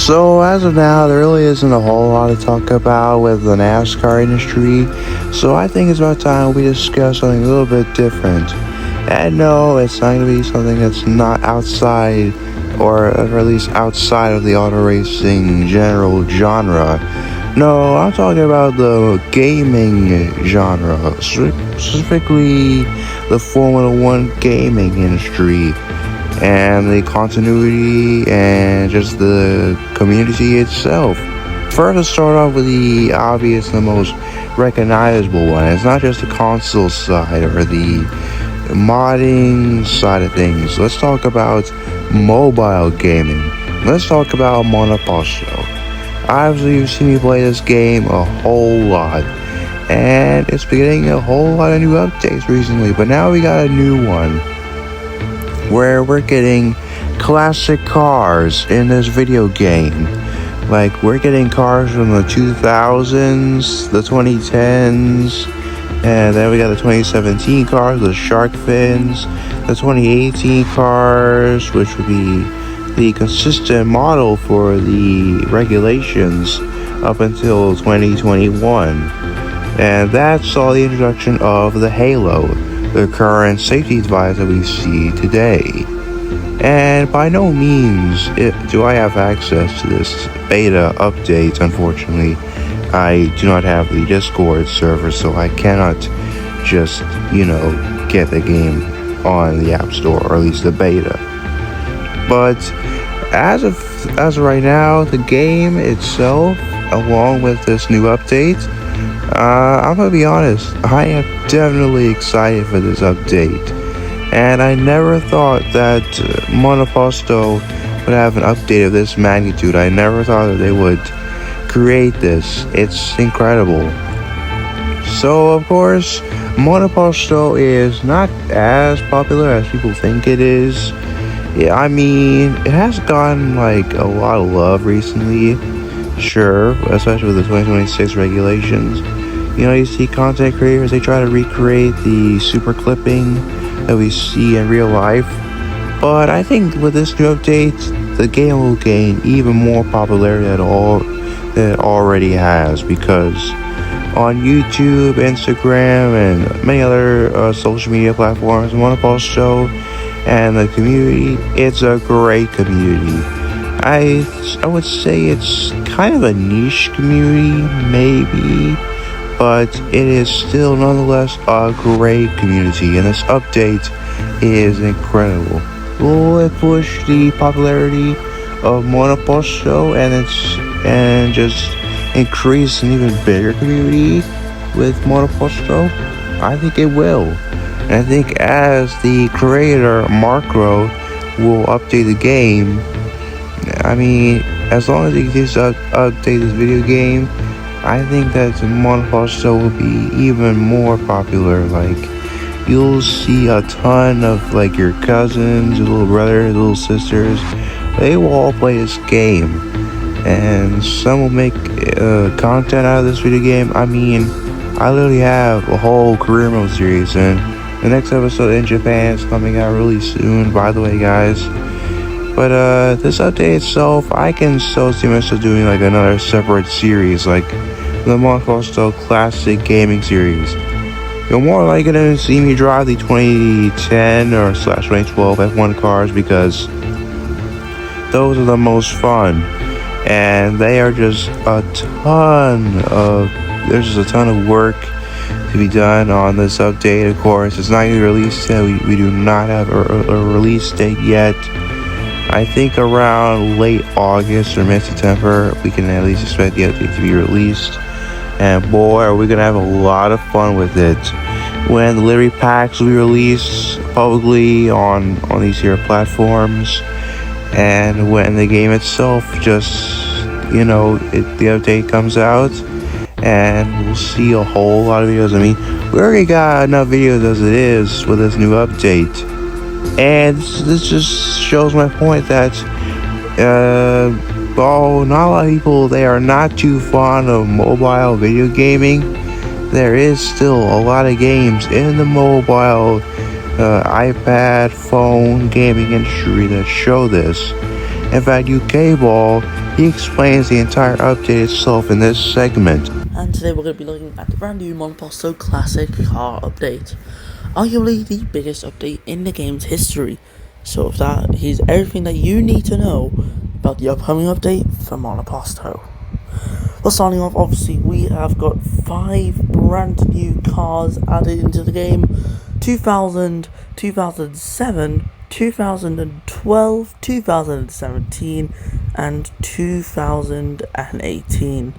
So as of now, there really isn't a whole lot to talk about with the NASCAR industry. So I think it's about time we discuss something a little bit different. And no, it's not going to be something that's not outside, or at least outside of the auto racing general genre. No, I'm talking about the gaming genre, specifically the Formula One gaming industry, and the continuity and just the community itself. First, let's start off with the obvious and the most recognizable one. It's not just the console side or the modding side of things. Let's talk about mobile gaming. Let's talk about Monoposto. Obviously, you've seen me play this game a whole lot, and it's been getting a whole lot of new updates recently, but now we got a new one where we're getting classic cars in this video game. Like, we're getting cars from the 2000s, the 2010s, and then we got the 2017 cars, the shark fins, the 2018 cars, which would be the consistent model for the regulations up until 2021. And that saw the introduction of the Halo, the current safety device that we see today. And by no means do I have access to this beta update. Unfortunately, I do not have the Discord server, so I cannot just, get the game on the App Store, or at least the beta. But as of right now, the game itself, along with this new update, I'm gonna be honest, I am definitely excited for this update. And I never thought that Monoposto would have an update of this magnitude. I never thought that they would create this. It's incredible. So, of course, Monoposto is not as popular as people think it is. Yeah, I mean, it has gotten like a lot of love recently, sure, especially with the 2026 regulations. You see content creators, they try to recreate the super clipping that we see in real life. But I think with this new update, the game will gain even more popularity than it already has, because on YouTube, Instagram, and many other social media platforms, Monoposto and the community, it's a great community. I would say it's kind of a niche community, maybe, but it is still nonetheless a great community, and this update is incredible. Will it push the popularity of Monoposto and just increase an even bigger community with Monoposto? I think it will. And I think as the creator, Marco, will update the game, I mean, as long as he continues to update this video game, I think that Monoposto will be even more popular. Like, you'll see a ton of, like, your cousins, your little brothers, little sisters, they will all play this game. And some will make content out of this video game. I mean, I literally have a whole career mode series, and the next episode in Japan is coming out really soon, by the way, guys. But this update itself, I can still see myself doing like another separate series, like the Monoposto Classic Gaming Series. You're more likely to see me drive the 2010 or /2012 F1 cars, because those are the most fun. And they are just there's just a ton of work to be done on this update. Of course, it's not even released yet. We do not have a release date yet. I think around late August or mid-September, we can at least expect the update to be released. And boy, are we gonna have a lot of fun with it when the livery packs will be released publicly on these here platforms, and when the game itself just, the update comes out, and we'll see a whole lot of videos. I mean, we already got enough videos as it is with this new update, and this just shows my point that not a lot of people, they are not too fond of mobile video gaming. There is still a lot of games in the mobile iPad, phone gaming industry that show this. In fact, UK Ball, he explains the entire update itself in this segment. And today we're going to be looking at the brand new Monoposto Classic car update. Arguably the biggest update in the game's history. So with that, here's everything that you need to know about the upcoming update for Monoposto. Well, starting off, obviously, we have got 5 brand new cars added into the game. 2000, 2007, 2012, 2017, and 2018.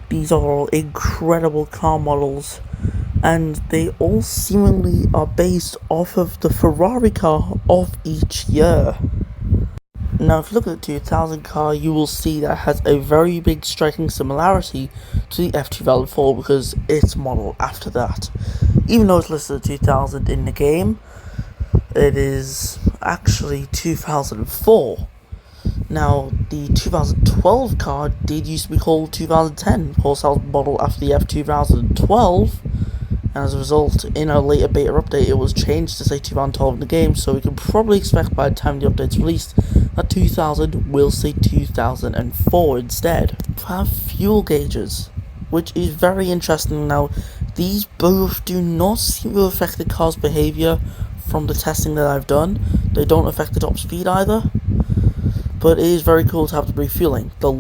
These are all incredible car models, and they all seemingly are based off of the Ferrari car of each year. Now, if you look at the 2000 car, you will see that it has a very big striking similarity to the F2004 because it's modeled after that. Even though it's listed as 2000 in the game, it is actually 2004. Now, the 2012 car did used to be called 2010, of course that was modeled after the F2012, and as a result, in a later beta update, it was changed to say 2012 in the game, so we can probably expect by the time the update's released, that 2000 will say 2004 instead. We have fuel gauges, which is very interesting. Now, these both do not seem to affect the car's behaviour from the testing that I've done. They don't affect the top speed either, but it is very cool to have the refueling. The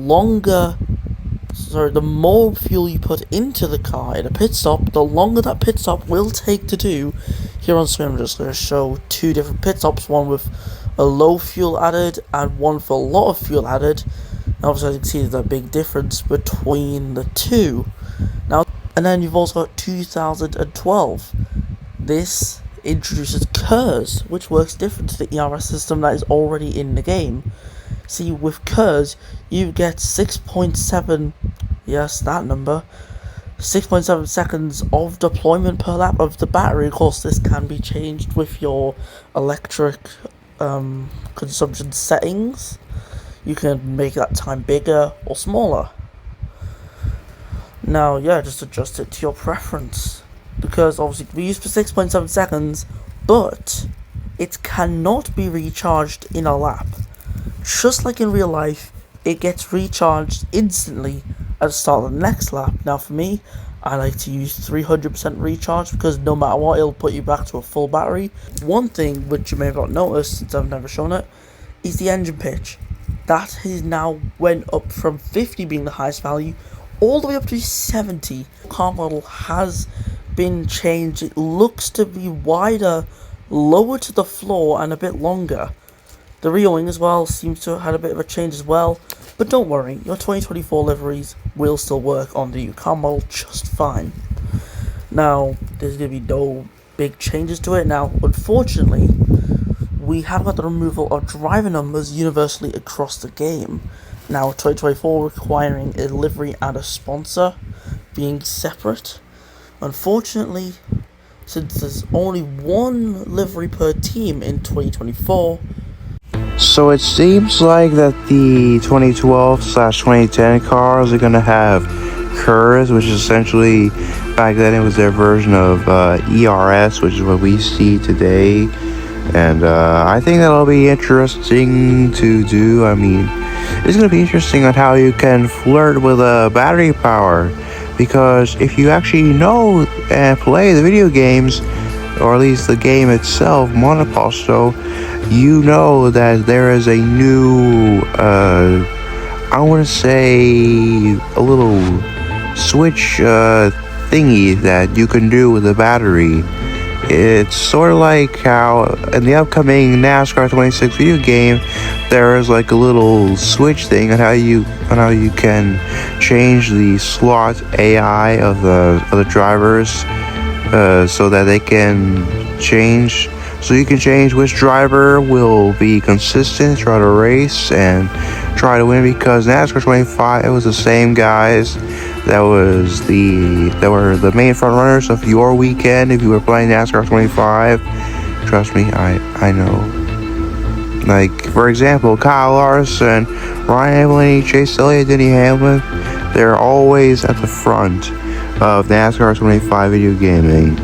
more fuel you put into the car in a pit stop, the longer that pit stop will take to do. Here on screen I'm just going to show 2 different pit stops, one with a low fuel added and one for a lot of fuel added. And obviously you can see there's a big difference between the two. Now, and then you've also got 2012. This introduces KERS, which works different to the ERS system that is already in the game. See, with KERS, you get 6.7, yes, that number, 6.7 seconds of deployment per lap of the battery. Of course, this can be changed with your electric consumption settings. You can make that time bigger or smaller. Now, yeah, just adjust it to your preference, because obviously we use for 6.7 seconds, but it cannot be recharged in a lap. Just like in real life, it gets recharged instantly at the start of the next lap. Now for me, I like to use 300% recharge because no matter what, it'll put you back to a full battery. One thing which you may have not noticed, since I've never shown it, is the engine pitch. That has now went up from 50 being the highest value, all the way up to 70. The car model has been changed. It looks to be wider, lower to the floor, and a bit longer. The rear wing as well seems to have had a bit of a change as well, but don't worry, your 2024 liveries will still work on the new car model just fine. Now, there's going to be no big changes to it. Now, unfortunately, we have got the removal of driver numbers universally across the game. Now, 2024 requiring a livery and a sponsor being separate. Unfortunately, since there's only one livery per team in 2024, so it seems like that the 2012/2010 cars are gonna have KERS, which is essentially, back then it was their version of ERS, which is what we see today. And I think that'll be interesting to do. I mean, it's gonna be interesting on how you can flirt with battery power, because if you actually know and play the video games, or at least the game itself, Monoposto, you know that there is a new, I want to say, a little switch thingy that you can do with the battery. It's sort of like how in the upcoming NASCAR 26 video game, there is like a little switch thing on how you can change the slot AI of the drivers, so that they can change. So you can change which driver will be consistent throughout a race and try to win, because NASCAR 25, it was the same guys that were the main front runners of your weekend if you were playing NASCAR 25. Trust me, I know. Like, for example, Kyle Larson, Ryan Blaney, Chase Elliott, Denny Hamlin, they're always at the front of NASCAR 25 video gaming.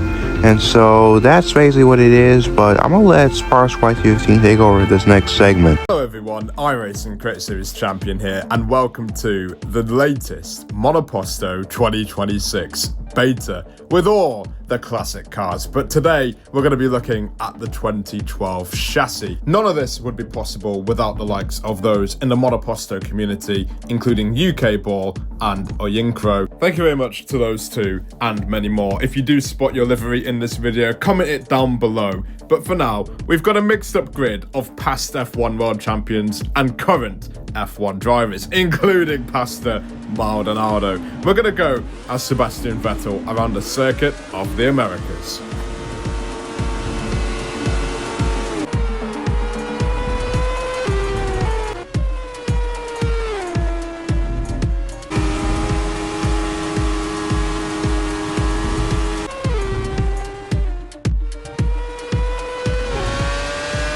And so that's basically what it is, but I'm gonna let Sparks Y215 take over this next segment. Hello everyone, iRacing Crit Series Champion here, and welcome to the latest Monoposto 2026 beta with all the classic cars. But today we're going to be looking at the 2012 chassis. None of this would be possible without the likes of those in the Monoposto community, including UK Ball and Oyinkro. Thank you very much to those two and many more. If you do spot your livery in this video, comment it down below. But for now, we've got a mixed up grid of past F1 world champions and current F1 drivers, including Pastor Maldonado. We're going to go as Sebastian Vettel around the circuit of the Americas.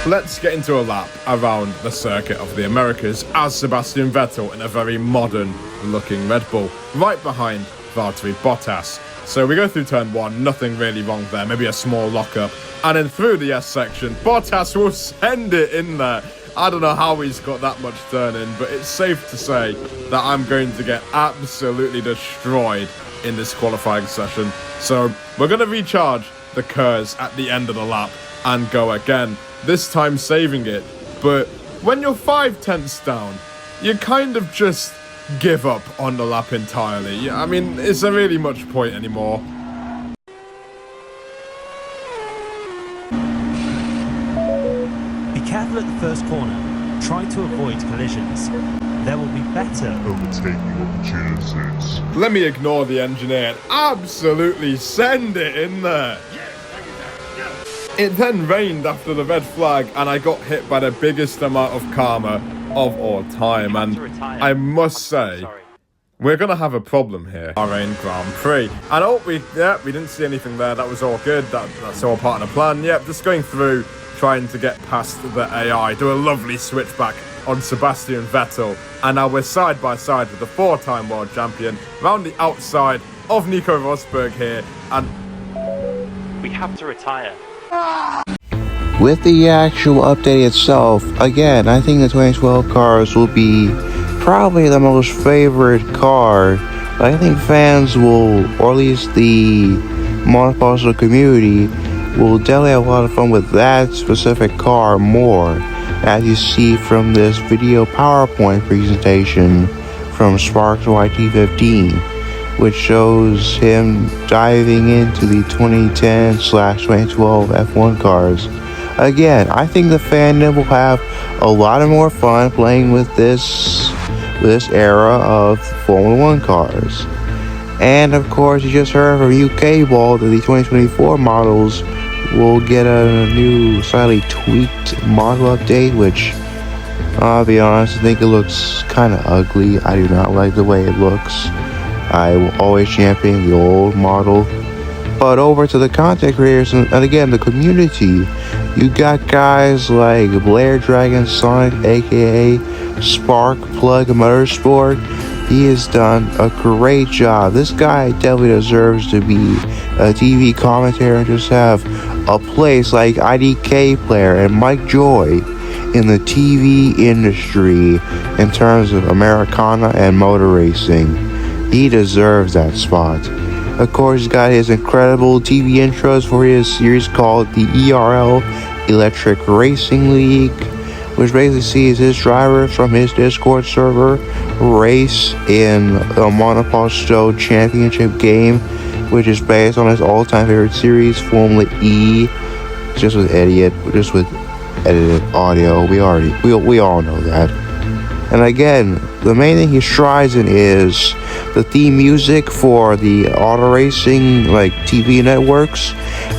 Let's get into a lap around the circuit of the Americas as Sebastian Vettel in a very modern looking Red Bull, right behind Valtteri Bottas. So we go through turn one, nothing really wrong there, maybe a small lockup, and then through the S section, Bottas will send it in there. I don't know how he's got that much turn in, but it's safe to say that I'm going to get absolutely destroyed in this qualifying session. So we're going to recharge the KERS at the end of the lap and go again, this time saving it. But when you're 5/10ths down, you kind of just give up on the lap entirely. I mean, is there really much point anymore? Be careful at the first corner. Try to avoid collisions. There will be better overtaking opportunities. Let me ignore the engineer and absolutely send it in there. It then rained after the red flag and I got hit by the biggest amount of karma of all time, and I must say we're gonna have a problem here. Bahrain Grand Prix, and we didn't see anything there. That was all good. That's all part of the plan. Yep, just going through, trying to get past the AI, do a lovely switchback on Sebastian Vettel, and now we're side by side with the 4-time world champion round the outside of Nico Rosberg here, and we have to retire. With the actual update itself, again, I think the 2012 cars will be probably the most favorite car. I think fans will, or at least the Monoposto community, will definitely have a lot of fun with that specific car more, as you see from this video PowerPoint presentation from Sparks YT15, which shows him diving into the 2010/2012 F1 cars. Again, I think the fandom will have a lot of more fun playing with this era of Formula 1 cars. And of course, you just heard from UK Ball that the 2024 models will get a new slightly tweaked model update, which I'll be honest, I think it looks kind of ugly. I do not like the way it looks. I will always champion the old model. But over to the content creators and again the community, you got guys like Blair Dragon Sonic, aka Spark Plug Motorsport. He has done a great job. This guy definitely deserves to be a TV commentator and just have a place like IDK Player and Mike Joy in the TV industry in terms of Americana and motor racing. He deserves that spot. Of course, he's got his incredible TV intros for his series called the ERL Electric Racing League, which basically sees his driver from his Discord server race in a Monoposto championship game, which is based on his all-time favorite series, Formula E, just with edited audio. We all know that. And again, the main thing he strives in is the theme music for the auto racing TV networks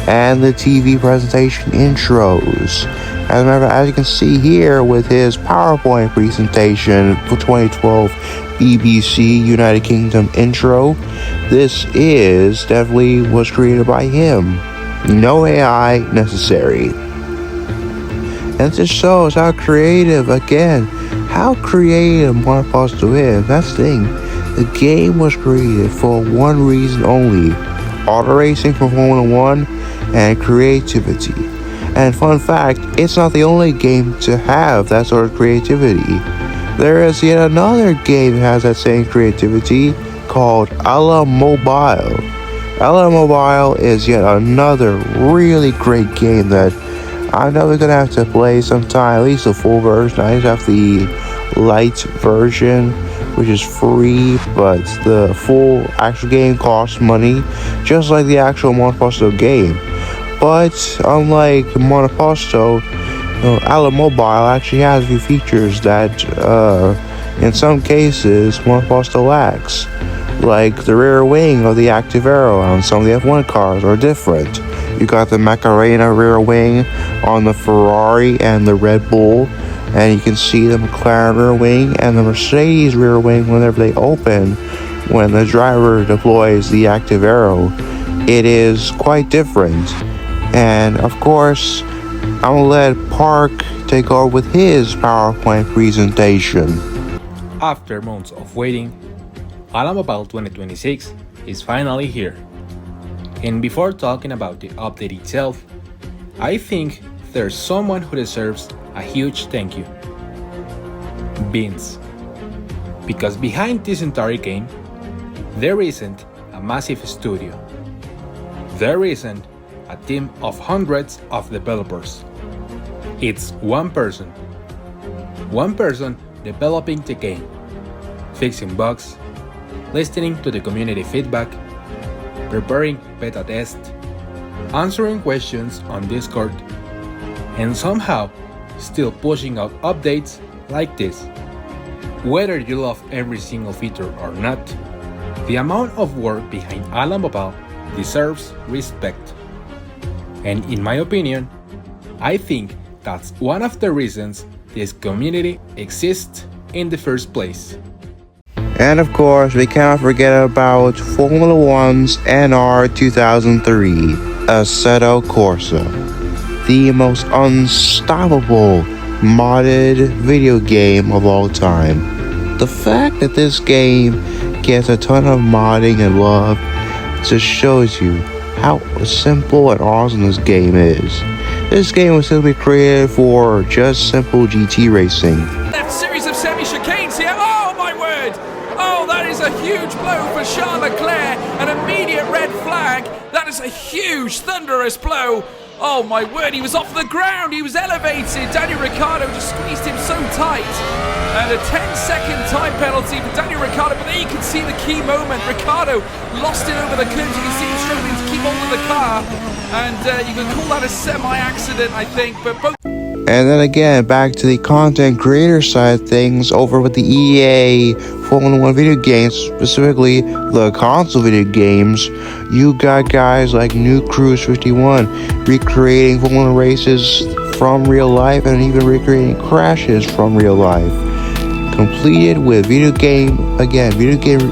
and the TV presentation intros. As a matter of fact, as you can see here with his PowerPoint presentation for 2012 BBC United Kingdom intro, this definitely was created by him. No AI necessary. And this shows how creative Monoposto is. That's the thing. The game was created for one reason only. Auto racing for Formula 1 and creativity. And fun fact, it's not the only game to have that sort of creativity. There is yet another game that has that same creativity called Mobile. Mobile is yet another really great game that I'm never gonna have to play sometime, at least the full version. I just have the light version, which is free, but the full actual game costs money, just like the actual Monoposto game. But unlike Monoposto, Mobile actually has a few features that, in some cases, Monoposto lacks. Like the rear wing of the active arrow on some of the F1 cars are different. You got the Macarena rear wing on the Ferrari and the Red Bull, and you can see the McLaren rear wing and the Mercedes rear wing whenever they open. When the driver deploys the active arrow, it is quite different. And of course, I'm gonna let Park take over with his PowerPoint presentation. After months of waiting, Mobile 2026 is finally here. And before talking about the update itself, I think there's someone who deserves a huge thank you. Vince. Because behind this entire game, there isn't a massive studio. There isn't a team of hundreds of developers. It's one person. One person developing the game, fixing bugs, listening to the community feedback, preparing beta tests, answering questions on Discord, and somehow still pushing out updates like this. Whether you love every single feature or not, the amount of work behind Mobile deserves respect. And in my opinion, I think that's one of the reasons this community exists in the first place. And of course, we cannot forget about Formula 1's NR 2003, Assetto Corsa, the most unstoppable modded video game of all time. The fact that this game gets a ton of modding and love just shows you how simple and awesome this game is. This game was simply created for just simple GT racing. Left series of semi-chicanes here. Oh my word! Oh, that is a huge blow for Charles Leclerc. An immediate red flag. That is a huge, thunderous blow. Oh my word, he was off the ground. He was elevated. Daniel Ricciardo just squeezed him so tight. And a 10-second time penalty for Daniel Ricciardo. But there you can see the key moment. Ricciardo lost it over the cliff. You can see him struggling to keep hold of the car. And you can call that a semi-accident, I think. But both. And then again, back to the content creator side of things, over with the EA Formula 1 video games, specifically the console video games, you got guys like New Cruise 51 recreating Formula 1 races from real life and even recreating crashes from real life. Completed with video game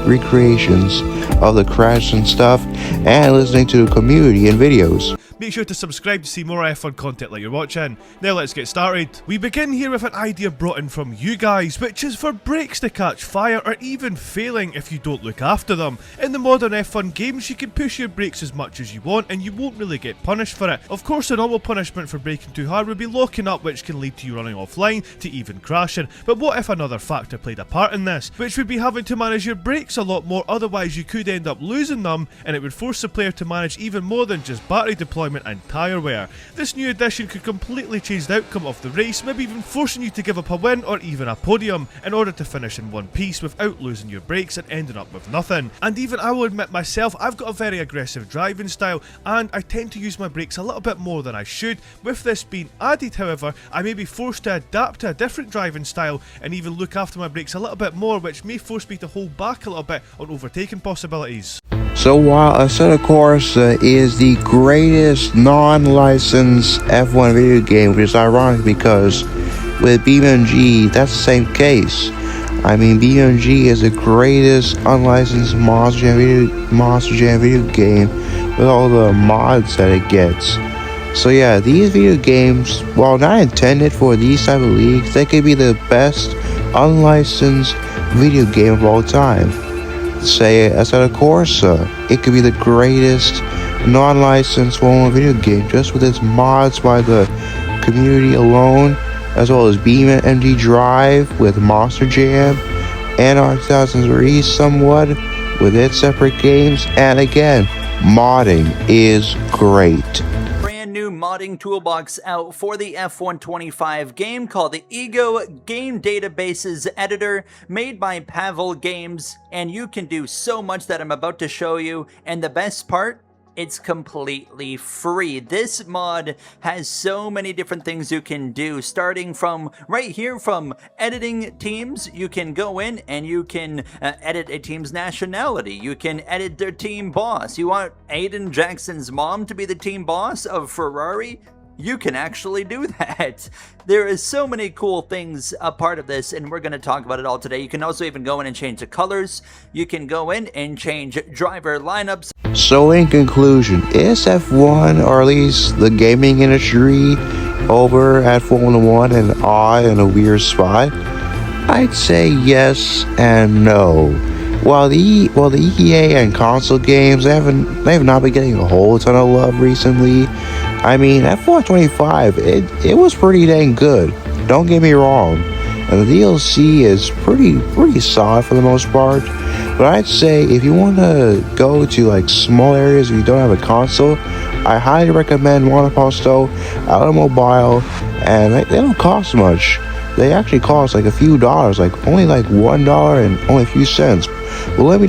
recreations of the crash and stuff, and listening to the community and videos. Make sure to subscribe to see more F1 content like you're watching. Now let's get started. We begin here with an idea brought in from you guys, which is for brakes to catch fire or even failing if you don't look after them. In the modern F1 games, you can push your brakes as much as you want and you won't really get punished for it. Of course, the normal punishment for braking too hard would be locking up, which can lead to you running offline to even crashing. But what if another factor played a part in this, which would be having to manage your brakes a lot more, otherwise you could end up losing them, and it would force the player to manage even more than just battery deployment and tyre wear. This new addition could completely change the outcome of the race, maybe even forcing you to give up a win or even a podium in order to finish in one piece without losing your brakes and ending up with nothing. And even I will admit myself, I've got a very aggressive driving style and I tend to use my brakes a little bit more than I should. With this being added, however, I may be forced to adapt to a different driving style and even look after my brakes a little bit more, which may force me to hold back a little bit on overtaking possibilities. So while Assetto Corsa is the greatest non-licensed F1 video game, which is ironic because with BeamNG, that's the same case. I mean, BeamNG is the greatest unlicensed Monster Jam video game with all the mods that it gets. So yeah, these video games, while not intended for these type of leagues, they could be the best unlicensed video game of all time. Say Assetto Corsa, it could be the greatest non-licensed F1 video game just with its mods by the community alone, as well as Beam and MD Drive with Monster Jam, and our 2003 somewhat with its separate games. And again, modding is great. Brand new modding toolbox out for the F125 game called the Ego Game Databases Editor, made by Pavel Games, and you can do so much that I'm about to show you, and the best part, it's completely free. This mod has so many different things you can do, starting from right here from editing teams. You can go in and you can edit a team's nationality. You can edit their team boss. You want Aiden Jackson's mom to be the team boss of Ferrari? You can actually do that. There is so many cool things a part of this, and we're going to talk about it all today. You can also even go in and change the colors. You can go in and change driver lineups. So in conclusion, is F1, or at least the gaming industry, over at Formula 1 and odd in a weird spot? I'd say yes and no. While the EA and console games, they have not been getting a whole ton of love recently. I mean, F125, it was pretty dang good. Don't get me wrong. And the DLC is pretty solid for the most part. But I'd say if you want to go to like small areas where you don't have a console, I highly recommend Monoposto Automobile, and they don't cost much. They actually cost like a few dollars, like only like $1 and only a few cents. But let me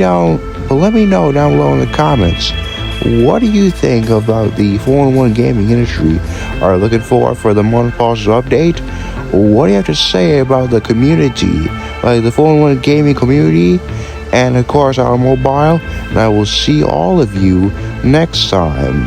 know down below in the comments. What do you think about the Formula 1 gaming industry? Are you looking forward for the Monoposto update? What do you have to say about the community, like the Formula 1 gaming community, and of course our mobile? And I will see all of you next time.